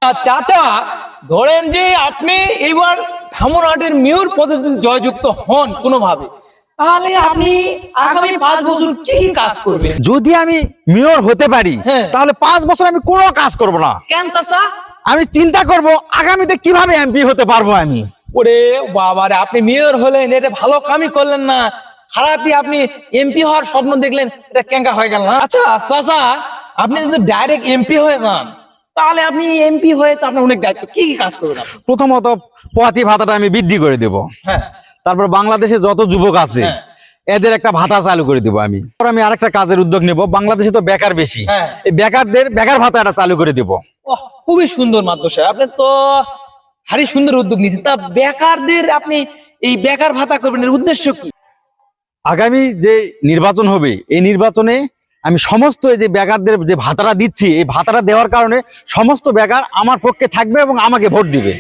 চাচা, ধরেন যে আপনি এইবার ধামরাটের মেয়র পদে জয়যুক্ত হন কোনোভাবে, তাহলে আপনি আগামী 5 বছর কি কি কাজ করবেন? যদি আমি মেয়র হতে পারি হ্যাঁ। তাহলে 5 বছর আমি কোনো কাজ করব না। কেন চাচা? আমি চিন্তা করব আগামীতে কিভাবে এমপি হতে পারবো আমি। ওরে বাবারে, আপনি মেয়র হলেন, এটা ভালো কামই করলেন না। খারাপ দিয়ে আপনি এমপি হওয়ার স্বপ্ন দেখলেন, এটা কেঙ্কা হয়ে গেল না? আচ্ছা চাচা, আপনি যদি ডাইরেক্ট এমপি হয়ে যান, তাহলে আপনি এমপি হয়ে তো আপনার অনেক দায়িত্ব, কি কি কাজ করবেন আপনি? প্রথমত পোয়াতি ভাতাটা আমি বৃদ্ধি করে দেব। হ্যাঁ তারপর বাংলাদেশে যত যুবক আছে হ্যাঁ। এদের একটা ভাতা চালু করে দিব আমি। আমি আরেকটা কাজের উদ্যোগ নেব, বাংলাদেশে তো বেকার বেশি, হ্যাঁ। এই বেকারদের বেকার ভাতাটা চালু করে দিব। ওহ, খুবই সুন্দর মাদ্দর সাহেব, আপনি তো ভারী সুন্দর উদ্যোগ নিয়েছেন। তা বেকারদের আপনি এই বেকার ভাতা করবেন, এর উদ্দেশ্য কি? আগামী যে নির্বাচন হবে এই নির্বাচনে আমি সমস্ত এই যে বেকারদের যে ভাতাটা দিচ্ছি এই ভাতাটা দেওয়ার কারণে সমস্ত বেকার আমার পক্ষে থাকবে এবং আমাকে ভোট দিবে।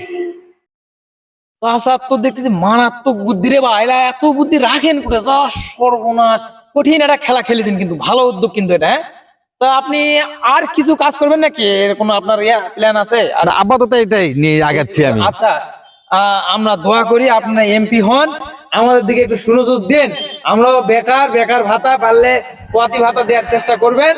আচ্ছা, তো দেখতেছি মারাত্মক বুদ্ধি রে ভাই, এলা এত বুদ্ধি রাখেন করে, যা সর্বনাশ, কঠিন একটা খেলা খেলেছেন, কিন্তু ভালো উদ্যোগ কিন্তু এটা। হ্যাঁ, তা আপনি আর কিছু কাজ করবেন নাকি? এর কোনো আপনার প্ল্যান আছে? আর আপাতত এটাই নিয়ে আগাচ্ছি আমি। আচ্ছা, আমরা দোয়া করি আপনারা এমপি হন, আমাদের দিকে একটু সুনজর দেন। আমরাও বেকার ভাতা পারলে পোয়াতি ভাতা দেওয়ার চেষ্টা করবেন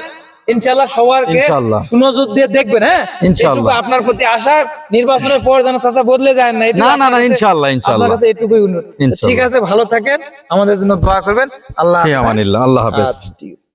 ইনশাল্লাহ। সবারকে ইনশাল্লাহ। সুনজর দিয়ে দেখবেন। হ্যাঁ, ইনশাল্লাহ। এটুকু আপনার প্রতি আশা। নির্বাচনের পর যেন চাচা বদলে যায় না, এটুকু না, না, আপনার না, কাছে- ইনশাল্লাহ, ইনশাল্লাহ। আপনার কাছে এটুকুই অনুরোধ। ইনশাল্লাহ। ঠিক আছে, ভালো থাকেন, আমাদের জন্য দোয়া করবেন। আল্লাহ ফি হাফেজ। আমানিল্লাহ, আল্লাহ হাফেজ। আচ্ছা, ঠিক আছে।